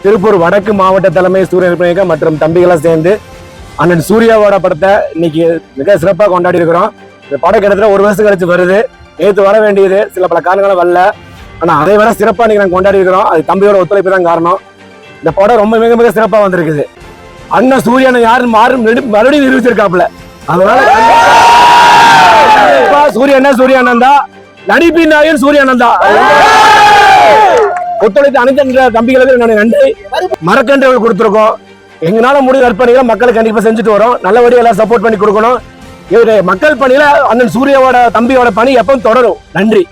திருப்பூர் வடக்கு மாவட்ட தலைமை சூரிய மற்றும் தம்பிகளாம் சேர்ந்து அண்ணன் சூர்யாவோட படத்தை இன்னைக்கு மிக சிறப்பாக கொண்டாடி இருக்கிறோம். இந்த படம் கிட்டத்தட்ட 1 வருஷம் கழிச்சு வருது. நேற்று வர வேண்டியது சில பல காரணங்களும் வரல. ஆனா அதை விட சிறப்பா இன்னைக்கு நாங்கள் கொண்டாடி இருக்கிறோம். அது தம்பியோட ஒத்துழைப்பு தான் காரணம். இந்த படம் ரொம்ப மிக மிக சிறப்பா வந்திருக்குது. அண்ணன் சூரியனை யாரும் மறுபடியும் நிரூபிச்சிருக்காப்ல. அதனால சூர்யானந்தா நடிப்பின் நாயன் சூர்யானந்தா ஒத்துழைத்து அனைத்து தம்பிகளுக்கு என்னுடைய நன்றி. மரக்கன்றுகள் கொடுத்துருக்கோம். எங்களால முடிவு அர்ப்பணிகளை மக்களுக்கு கண்டிப்பா செஞ்சுட்டு வரோம். நல்லபடியா எல்லாம் சப்போர்ட் பண்ணி கொடுக்கணும். மக்கள் பணியில அண்ணன் சூர்யாவோட தம்பியோட பணி எப்பவும் தொடரும். நன்றி.